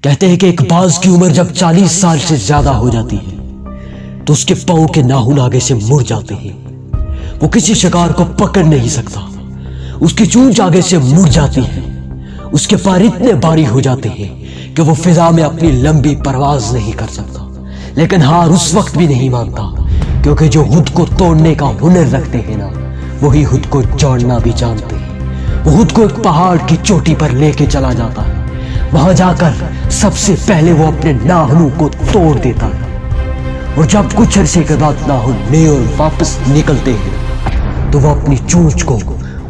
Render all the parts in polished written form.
कहते हैं कि एक बाज की उम्र जब 40 साल से ज्यादा हो जाती है तो उसके पांव के नाखून आगे से मुड़ जाते हैं। वो किसी शिकार को पकड़ नहीं सकता। उसकी चोंच आगे से मुड़ जाती है। उसके पैर इतने भारी हो जाते हैं कि वो फिजा में अपनी लंबी परवाज नहीं कर सकता। लेकिन हार उस वक्त भी नहीं मानता, क्योंकि जो खुद को तोड़ने का हुनर रखते हैं ना, वही खुद को जोड़ना भी जानते हैं। वो खुद को एक पहाड़ की चोटी पर लेके चला जाता है। वहां जाकर सबसे पहले वो अपने नाखूनों को तोड़ देता है, और जब कुछ अरसे के बाद नाखून नए और वापस निकलते हैं तो वो अपनी चोंच को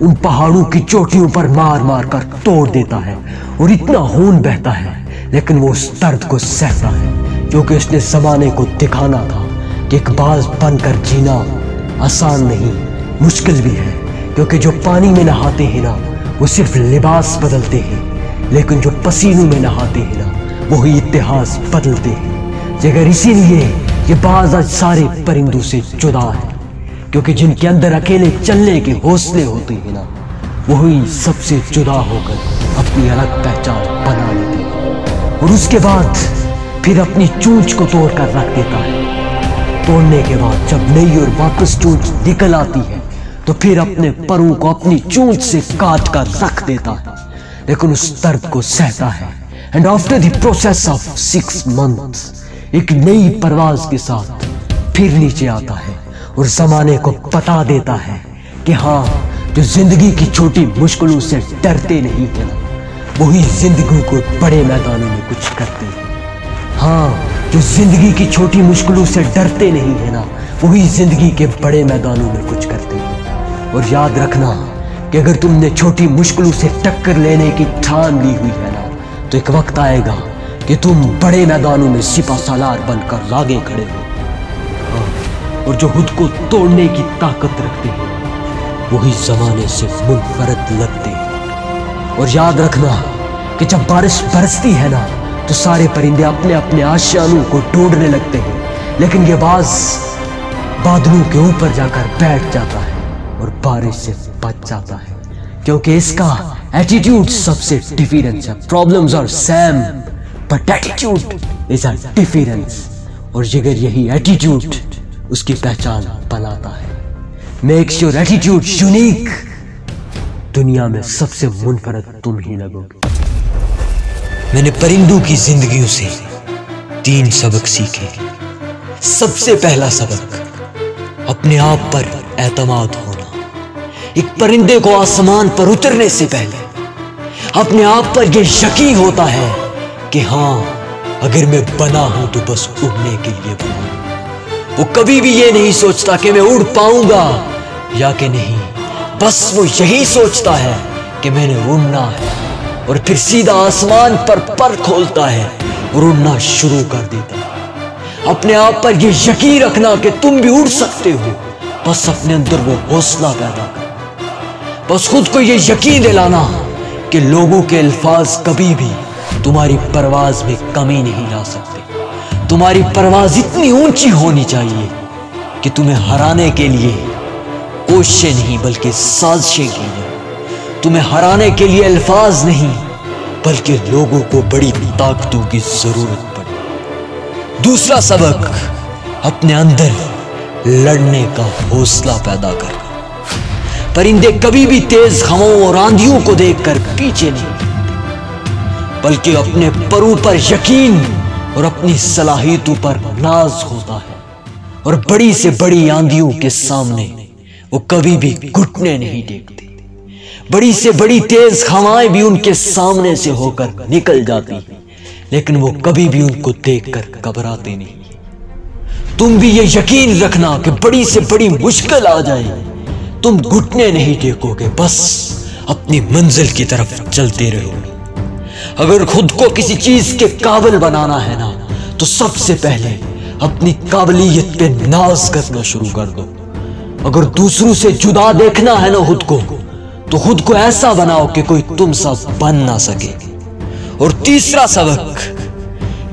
उन पहाड़ों की चोटियों पर मार मार कर तोड़ देता है। और इतना खून बहता है, लेकिन वो उस दर्द को सहता है, क्योंकि उसने जमाने को दिखाना था कि एक बाज बनकर जीना आसान नहीं, मुश्किल भी है। क्योंकि जो पानी में नहाते हैं ना, वो सिर्फ लिबास बदलते हैं, लेकिन जो पसीनों में नहाते हैं ना, वही इतिहास बदलते हैं। अगर इसीलिए ये बाज आज सारे परिंदों से जुदा है, क्योंकि जिनके अंदर अकेले चलने के हौसले होते हैं ना, वही सबसे जुदा होकर अपनी अलग पहचान बना लेते हैं। और उसके बाद फिर अपनी चोंच को तोड़ कर रख देता है। तोड़ने के बाद जब नई और वापस चोंच निकल आती है तो फिर अपने परों को अपनी चोंच से काट कर रख देता है, लेकिन उस दर्द को सहता है। And after the process of 6 months एक नई परवाज के साथ फिर नीचे आता है और जमाने को बता देता है कि हाँ, जो जिंदगी की छोटी मुश्किलों से डरते नहीं है ना, वही जिंदगी को बड़े मैदानों में कुछ करते हैं। हाँ, जो जिंदगी की छोटी मुश्किलों से डरते नहीं है ना, वही जिंदगी के बड़े मैदानों में कुछ करते हैं। और याद रखना कि अगर तुमने छोटी मुश्किलों से टक्कर लेने की ठान ली हुई है ना, तो एक वक्त आएगा कि तुम बड़े मैदानों में सिपा सालार बनकर आगे खड़े हो। हाँ, और जो खुद को तोड़ने की ताकत रखते हैं वही जमाने से मुनफरद लगते हैं। और याद रखना कि जब बारिश बरसती है ना, तो सारे परिंदे अपने अपने आशियानों को ढूंढने लगते हैं, लेकिन ये बाज बादलों के ऊपर जाकर बैठ जाता है और बारिश से बच जाता है, क्योंकि इसका एटीट्यूड सबसे डिफरेंस है। Problems are same but attitude is a difference. और जिगर यही एटीट्यूड उसकी पहचान बनाता है। Makes your attitude unique. दुनिया में सबसे मुनफरद तुम ही लगोगे। मैंने परिंदों की जिंदगियों से 3 सबक सीखे। सबसे पहला सबक, अपने आप पर एतमाद होना। एक परिंदे को आसमान पर उतरने से पहले अपने आप पर यह यकीन होता है कि हाँ, अगर मैं बना हूं तो बस उड़ने के लिए बना हूं। वो कभी भी ये नहीं सोचता कि मैं उड़ पाऊंगा या कि नहीं, बस वो यही सोचता है कि मैंने उड़ना है, और फिर सीधा आसमान पर पर खोलता है और उड़ना शुरू कर देता है। अपने आप पर यह यकीन रखना कि तुम भी उड़ सकते हो, बस अपने अंदर वो हौसला पैदा कर। बस खुद को यह यकीन दिलाना कि लोगों के अल्फाज कभी भी तुम्हारी परवाज में कमी नहीं ला सकते। तुम्हारी परवाज इतनी ऊंची होनी चाहिए कि तुम्हें हराने के लिए कोशिशें नहीं बल्कि साजिशें की जाए। तुम्हें हराने के लिए अल्फाज नहीं बल्कि लोगों को बड़ी ताकतों की जरूरत पड़े। दूसरा सबक, अपने अंदर लड़ने का हौसला पैदा कर। परिंदे कभी भी तेज हवाओं और आंधियों को देखकर पीछे नहीं हटते, बल्कि अपने परों पर यकीन और अपनी सलाहियतों पर नाज होता है। और बड़ी से बड़ी आंधियों के सामने वो कभी भी घुटने नहीं टेकते। बड़ी से बड़ी तेज हवाएं भी उनके सामने से होकर निकल जाती हैं, लेकिन वो कभी भी उनको देखकर घबराते नहीं। तुम भी ये यकीन रखना कि बड़ी से बड़ी मुश्किल आ जाए, तुम घुटने नहीं टेकोगे, बस अपनी मंजिल की तरफ चलते रहोगे। अगर खुद को किसी चीज के काबिल बनाना है ना, तो सबसे पहले अपनी काबिलियत पे नाज करना शुरू कर दो। अगर दूसरों से जुदा देखना है ना खुद को, तो खुद को ऐसा बनाओ कि कोई तुम सा बन ना सके। और तीसरा सबक,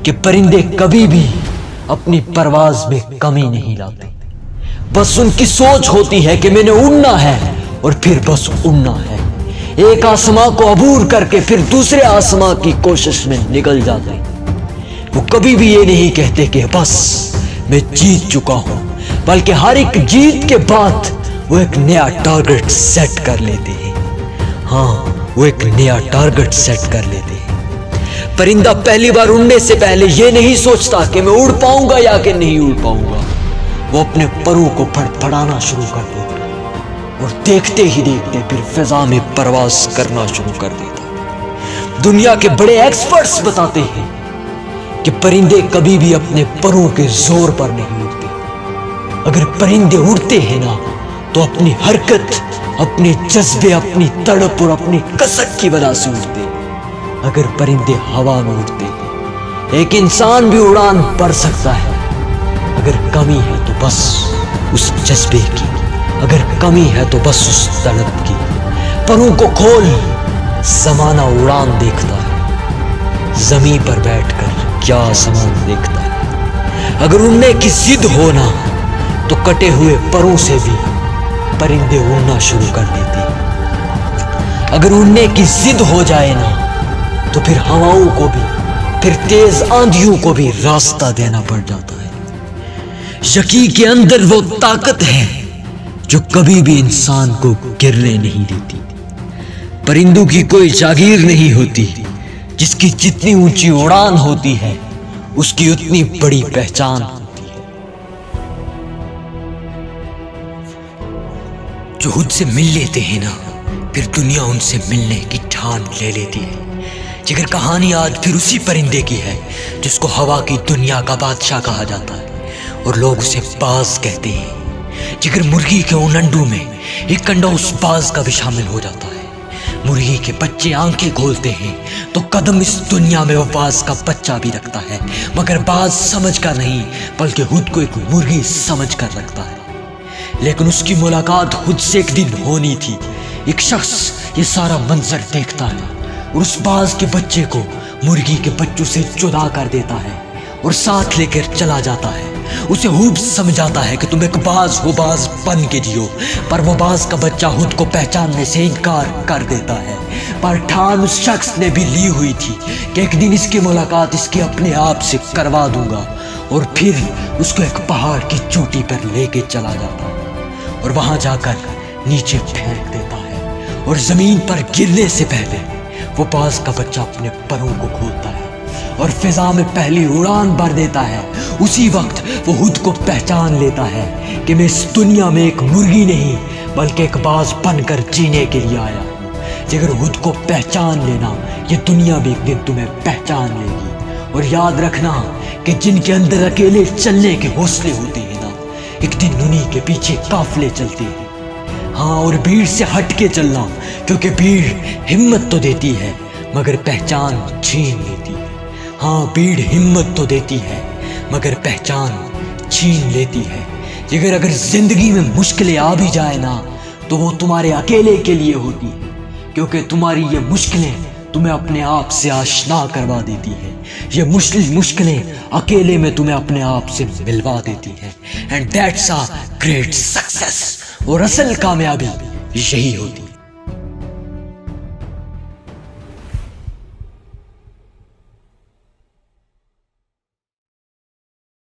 कि परिंदे कभी भी अपनी परवाज में कमी नहीं लाते। बस उनकी सोच होती है कि मैंने उड़ना है, और फिर बस उड़ना है। एक आसमां को अबूर करके फिर दूसरे आसमां की कोशिश में निकल जाते हैं। वो कभी भी ये नहीं कहते कि बस मैं जीत चुका हूं, बल्कि हर एक जीत के बाद वो एक नया टारगेट सेट कर लेते हैं। हाँ, वो एक नया टारगेट सेट कर लेते हैं। परिंदा पहली बार उड़ने से पहले ये नहीं सोचता कि मैं उड़ पाऊंगा या कि नहीं उड़ पाऊंगा। वो अपने परों को फड़फड़ाना शुरू कर देता और देखते ही देखते फिर फिजा में परवाज करना शुरू कर देता। दुनिया के बड़े एक्सपर्ट्स बताते हैं कि परिंदे कभी भी अपने परों के जोर पर नहीं उड़ते। अगर परिंदे उड़ते हैं ना, तो अपनी हरकत, अपने जज्बे, अपनी तड़प और अपनी कसक की वजह से उड़ते। अगर परिंदे हवा में उड़ते हैं, एक इंसान भी उड़ान भर सकता है। अगर कमी है तो बस उस जज्बे की, अगर कमी है तो बस उस तड़प की। परों को खोल, ज़माना उड़ान देखता है। जमीन पर बैठकर क्या आसमान देखता है। अगर उड़ने की जिद हो ना, तो कटे हुए परों से भी परिंदे उड़ना शुरू कर देते हैं। अगर उड़ने की जिद हो जाए ना, तो फिर हवाओं को भी, फिर तेज आंधियों को भी रास्ता देना पड़ जाता है। यकीन के अंदर वो ताकत है जो कभी भी इंसान को गिरने नहीं देती। परिंदों की कोई जागीर नहीं होती, जिसकी जितनी ऊंची उड़ान होती है उसकी उतनी बड़ी पहचान होती है। जो खुद से मिल लेते हैं ना, फिर दुनिया उनसे मिलने की ठान ले लेती है। जिगर कहानी आज फिर उसी परिंदे की है जिसको हवा की दुनिया का बादशाह कहा जाता है और लोग उसे बाज कहते हैं। जिगर मुर्गी के उन अंडों में एक अंडा उस बाज का भी शामिल हो जाता है। मुर्गी के बच्चे आंखें खोलते हैं तो कदम इस दुनिया में वो बाज का बच्चा भी रखता है, मगर बाज समझ कर नहीं बल्कि खुद को एक मुर्गी समझ कर रखता है। लेकिन उसकी मुलाकात खुद से एक दिन होनी थी। एक शख्स ये सारा मंजर देखता है और उस बाज के बच्चे को मुर्गी के बच्चों से जुदा कर देता है और साथ लेकर चला जाता है। उसे खूब समझाता है कि तुम एक बाज हो, बाज बन के जियो। पर वो बाज का बच्चा खुद को पहचानने से इनकार कर देता है। पर ठान उस शख्स ने भी ली हुई थी कि एक दिन इसकी मुलाकात इसके अपने आप से करवा दूंगा, और फिर उसको एक पहाड़ की चोटी पर लेके चला जाता है और वहां जाकर नीचे फेंक देता है। और जमीन पर गिरने से पहले वो बाज का बच्चा अपने परों को खोलता है और फिजा में पहली उड़ान भर देता है। उसी वक्त वो खुद को पहचान लेता है कि मैं इस दुनिया में एक मुर्गी नहीं बल्कि एक बाज बनकर जीने के लिए आया हूँ। जिगर खुद को पहचान लेना, ये दुनिया भी एक दिन तुम्हें पहचान लेगी। और याद रखना कि जिनके अंदर अकेले चलने के हौसले होते हैं ना, एक दिन उन्हीं के पीछे काफिले चलते हैं। हाँ, और भीड़ से हट के चलना, क्योंकि भीड़ हिम्मत तो देती है मगर पहचान छीन लेती है। हाँ, भीड़ हिम्मत तो देती है मगर पहचान छीन लेती है। अगर जिंदगी में मुश्किलें आ भी जाए ना, तो वो तुम्हारे अकेले के लिए होती है, क्योंकि तुम्हारी ये मुश्किलें तुम्हें अपने आप से आशना करवा देती है। ये मुश्किलें अकेले में तुम्हें अपने आप से मिलवा देती है। And that's a great success. और असल कामयाबी यही होती है।